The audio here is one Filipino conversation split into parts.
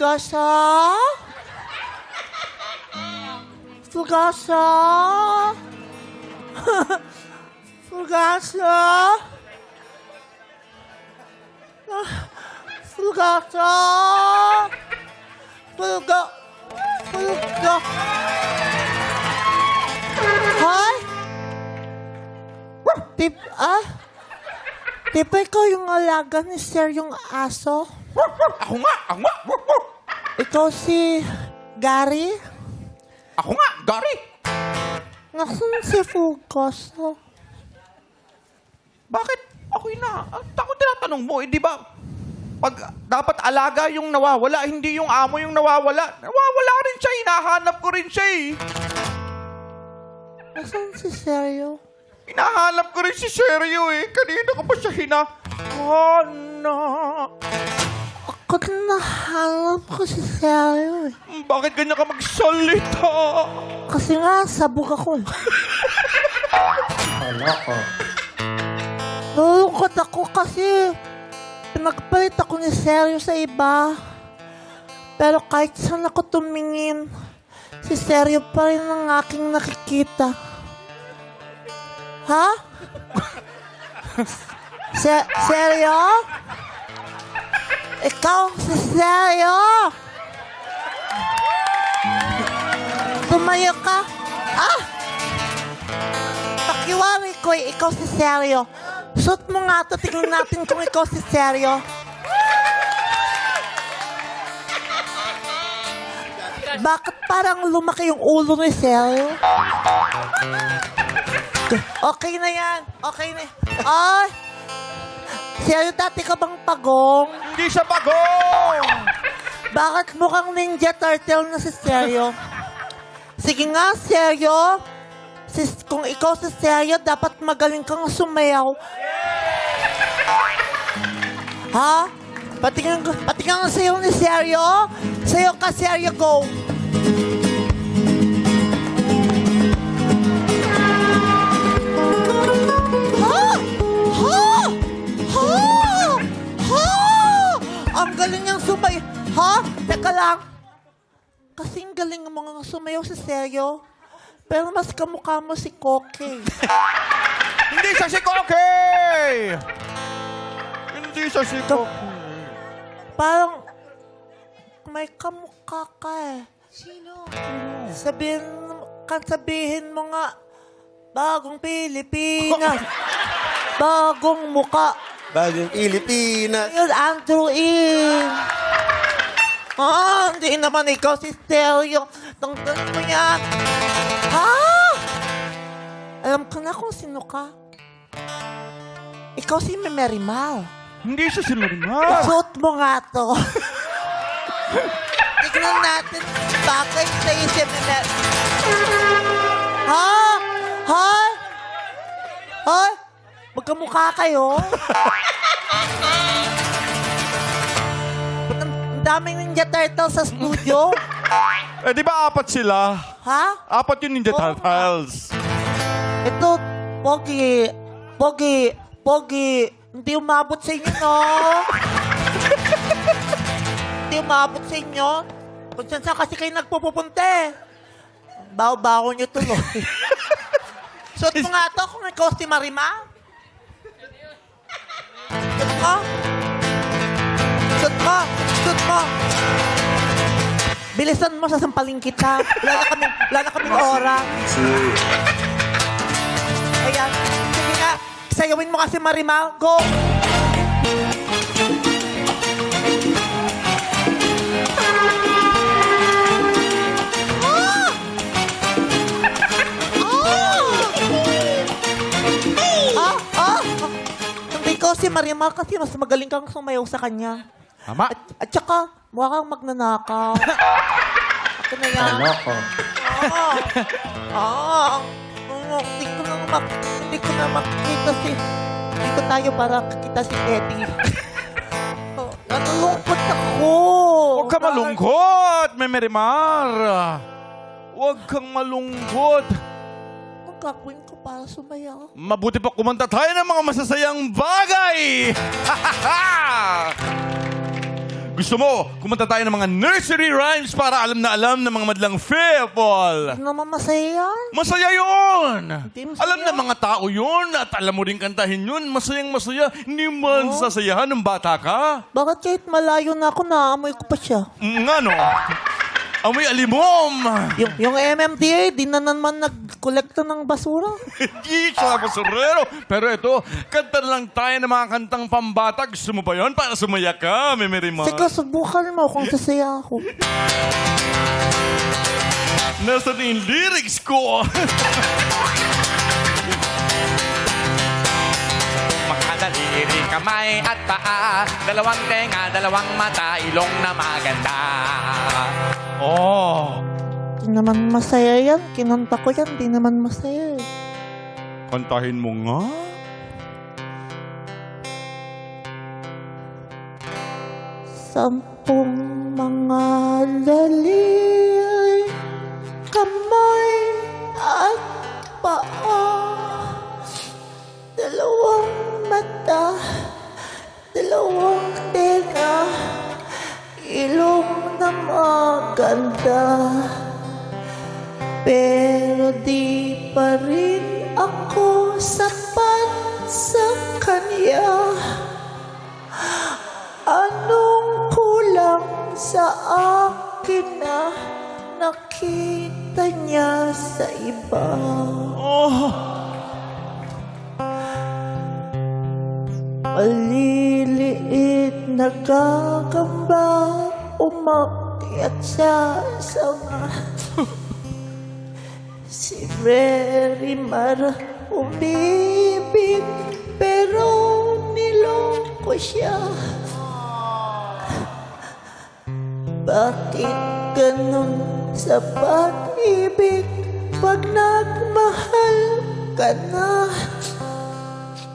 Fulgasa? Fulgasa? Fulgasa? Fulgasa? Fulga... Hi? Di ba ikaw yung alaga ni Sir yung aso? Ako nga! Ikaw si Gary? Ako nga, Gary! Nasaan si Fulgasa? Bakit? Ako ako tinatanong mo, di ba? Pag dapat alaga yung nawawala, hindi yung amo yung nawawala. Nawawala rin siya, hinahanap ko rin siya eh. Nasaan si Seryo? Hinahanap ko rin si Seryo eh. Kanina ko pa siya hinahanap. Ako nahanap ko si Seryo eh. Bakit ganyan ka magsalita? Kasi nga, sabog ako eh. Nalulungkot ako kasi pinagpalit ako ni Seryo sa iba. Pero kahit saan ako tumingin, si Seryo pa rin ang aking nakikita. Ha? Seryo? Ikaw si Seryo? Tumayo ka? Pakiwari ko ikaw si Seryo. Suot mo nga ito, tingnan natin kung ikaw si Seryo. Bakit parang lumaki yung ulo ni Seryo? Okay na yan. Okay na. Ay! Seryo, dati ka bang pagong? Hindi siya bagong! Bakit mukhang Ninja Turtle na si Seryo? Sige nga, Seryo. Kung ikaw si Seryo, dapat magaling kang sumayaw. Ha? Patingin ang sayo ni Seryo. Sayo ka, Seryo, go. Ang galing niyang sumayaw. Ha? Teka lang. Kasing galing ang mga sumayaw si Seryo. Pero mas kamukha mo si Koke. Hindi siya si Koke! Hindi siya si Koke. Parang may kamukha ka eh. Sino? Sabihin mo nga, bagong Pilipinas. Bagong muka. Bagong Pilipinas. Yun, Andrew In. Hindi naman ikaw si Seryo. Tanggal mo yan. Alam ko na kung sino ka. Ikaw si Marimar. Hindi siya si Marimar. Suot mo nga to. Tignan natin bakit sa'yo si Marimar. Ha? Magkamukha kayo? Ba't ang daming Ninja Turtles sa studio? Eh, di ba apat sila? Ha? Apat yung Ninja Turtles. Ito, Pogi. Hindi umabot sa inyo, no? Hindi umabot sa inyo. Kung saan kasi kayo nagpupunta eh. Baho-baho nyo tuloy. Suot mo nga to kung ikaw si Marimar. Suot mo. Bilisan mo, sasampaling kita. Wala na kaming oras. Ayan. Sige nga. Sayawin mo kasi Marimar. Go! Hindi ko si Marimar kasi mas magaling kang sumayaw sa kanya. Tama. At saka, mukha kang magnanakaw. Ako na yan. Hindi ko na makita hindi ko tayo para kita si Eddie. Nalulungkot ako. Huwag ka malungkot, Marimar. Huwag kang malungkot. Anong gagawin ko para sumayaw? Mabuti pa kumanta tayo ng mga masasayang bagay. Gusto mo, kumanta tayo ng mga nursery rhymes para alam na alam ng mga madlang people. Hindi naman masaya yan. Masaya yun! Hindi masaya. Alam na mga tao yun at alam mo rin kantahin yun. Masayang masaya. Hindi man sasayahan ng bata ka. Bakit kahit malayo na ako, naamoy ko pa siya? Nga no? Amoy alimom! Yung MMDA, di na naman nag-kolekta ng basura. Hindi siya basurero. Pero ito, kanta lang tayo ng mga kantang pambata. Gusto mo ba yun? Para sumaya ka, Memerima. Sige, subukan mo kung sasaya ako. Nasa na yung lyrics ko. Mga daliri, kamay at paa, dalawang tenga, dalawang mata, ilong na maganda. Oh. Di naman masaya yan. Kinanta ko yan, di naman masaya eh. Kantahin mo nga. Sampung mga daliri, kamay at paa, dalawang mata, dalawang tenga, ilong na maganda. Pero di pa rin ako sapat sa kanya. Anong kulang sa akin na nakita niya sa iba? Oh. Maliliit na gagamba, umakyat siya sa si Merimar umibig, pero niloko siya. Bakit ganun sa pag-ibig pag nagmahal ka na?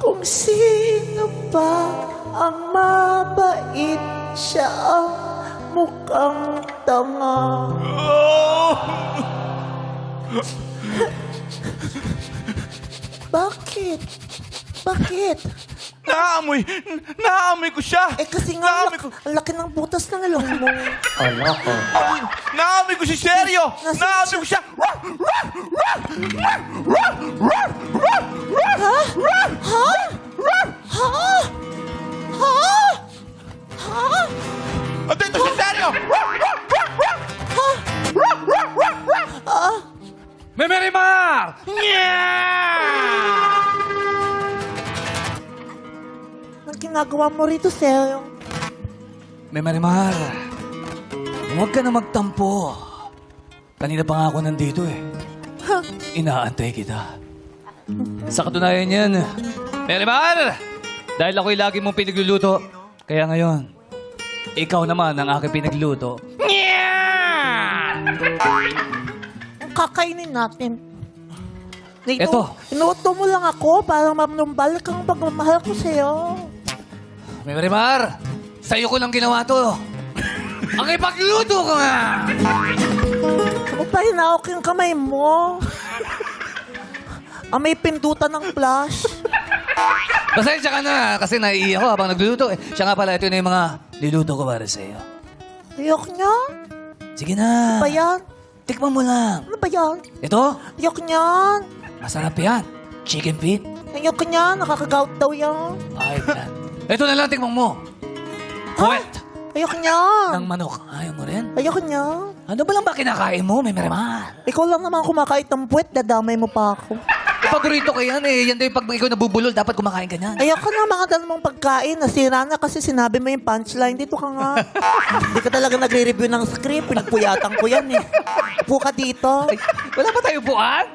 Kung sino pa ang mabait, siya ang mukhang tanga. Oh. Bakit? Bakit? Naamoy ko siya. Eh kasi nga, Naamoy ko. ang laki ng butas ng ilong mo. Naamoy ko si Seryo. Nasaan Naamoy ko siya. Ha? Ha? Ha? Ha? Ha? At ito si Seryo. Memerimar! Anong ginagawa mo rito, Seryo? Memerimar, huwag ka na magtampo. Kanina pa nga ako nandito eh. Inaantay kita. Sa katunayan yan, Merimar! Dahil ako'y lagi mong pinagluluto, kaya ngayon, ikaw naman ang aking pinagluto. Ang kakainin natin. Eto. Inuuto mo lang ako para manumbalik ang pagmamahal ko sa'yo. Memerimar, sa'yo ko lang ginawa to. Ang ipagluto ko nga! Huwag pa hinawak yung kamay mo. May pindutan ng flash. Pasensya ka na kasi naiiyak ko habang nagluluto. Eh, siya nga pala, ito na yung mga niluto ko para sa'yo. Ayok niya. Sige na. Ano ba yan? Tikman mo lang. Ano ba yan? Ito, Ayok niyan. masarap yan. Chicken feet. Ayok niya. Nakakagout daw yan. Ay, yan. Ito na lang, tikman mo. Puwet Ayok niyan. ng manok. Ayaw mo rin? Ayok niyan. Ano ba lang ba kinakain mo, Memerimar? Ikaw lang naman kumakain ng puwet. Dadamay mo pa ako. Paborito ko yan eh. Yan daw yung pag ikaw nabubulol, dapat kumakain ka niyan. Ayoko na mga dalawang pagkain. Nasira na kasi sinabi mo yung punchline. Dito ka nga. Hindi ka talaga nagre-review ng script. Pinagpuyatan ko yan eh. Upo ka dito. Ay, wala pa tayo buwan?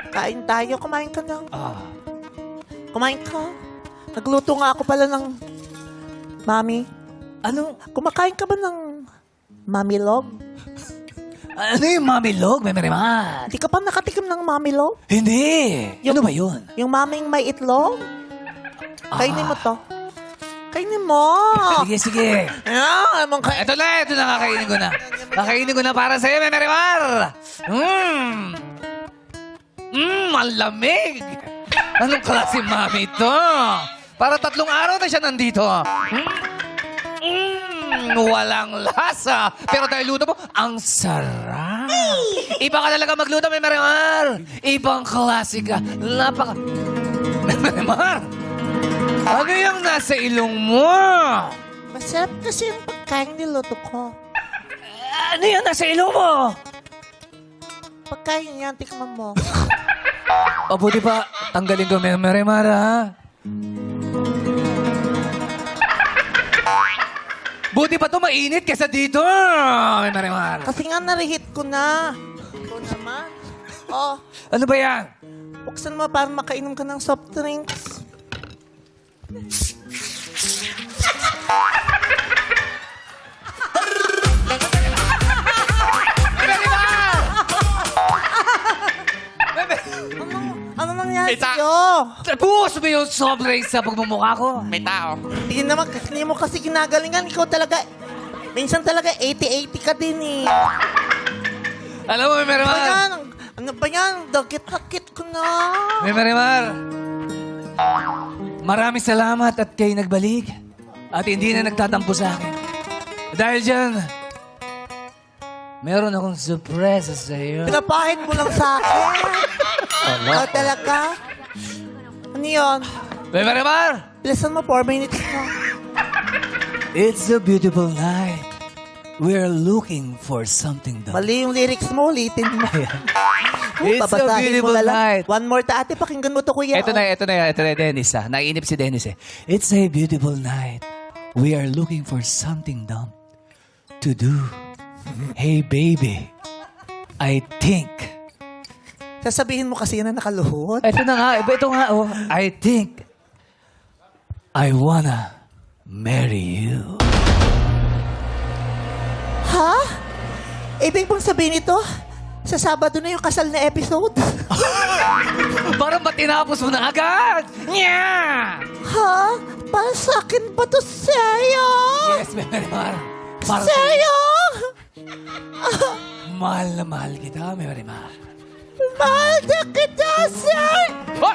Kain tayo. Kumain ka na. Ah, Kumain ka. Nagluto nga ako pala ng mami. ano? Kumakain ka ba ng mamilog? Ano yung mamilog, Memerimar? Hindi ka pa nakatikim ng mamilog? Hindi. Ano ba yun? Yung maming may itlog? Kainin mo to. Kainin mo. Sige, sige. Ayan, amang kain. Ito na, kakainin ko na. Kakainin ko na para sa'yo, Memerimar. Ang lamig. Anong klase mami ito? Para 3 araw na siya nandito. walang lasa. Pero dahil luto mo, ang sarap. Iba ka talaga magluto, may Marimar. Ibang klasika. Napaka... Marimar! Ano yung nasa ilong mo? Masarap kasi yung pagkain niluto ko. Ano yung nasa ilong mo? Pagkain yan, tikman mo. Mabuti pa, tanggalin ko, Marimar, ha? Buti pa to mainit kesa dito, Marimar. Kasi nga narihit ko na. Ikaw naman. Oh, Ano ba yan? buksan mo para makainom ka ng soft drinks. Ano nangyari Ita- sa'yo? Buhos mo yung soft drinks sa pagmumukha ko. May tao. Hindi mo kasi ginagalingan. Ikaw talaga, minsan talaga 80-80 ka din eh. Alam mo, Ano ba Marimar? yan? Ano ba yan? Dagit-dakit ko na. Marimar, maraming salamat at kayo nagbalik. At hindi na nagtatampo sa akin. Dahil dyan, meron akong surpresa sa iyo. Pinapahid mo lang sa akin. Ikaw talaga. Ano yun? Marimar, Bilisan mo, 4 minutes na. it's a beautiful night. We're looking for something done. Mali yung lyrics mo, ulitin mo. It's a Babasahin mo beautiful na lang. night. One more ate, pakinggan mo to, kuya. Ito na, Dennis, ha? Naiinip si Dennis, eh. It's a beautiful night. We are looking for something done to do. Hey, baby. I think. Sasabihin mo kasi yan na nakaluhod. Ito na nga, ito nga, oh. I think I wanna marry you. Ha? Ibig mong sabihin ito? Sa Sabado na yung kasal na episode? Parang ba tinapos mo na agad? Yeah! Ha? Para sa akin ba to, Seryo? Yes, Marimar. Para Seryo? mahal na mahal kita, Marimar. Mahal na kita, Sir! Oh!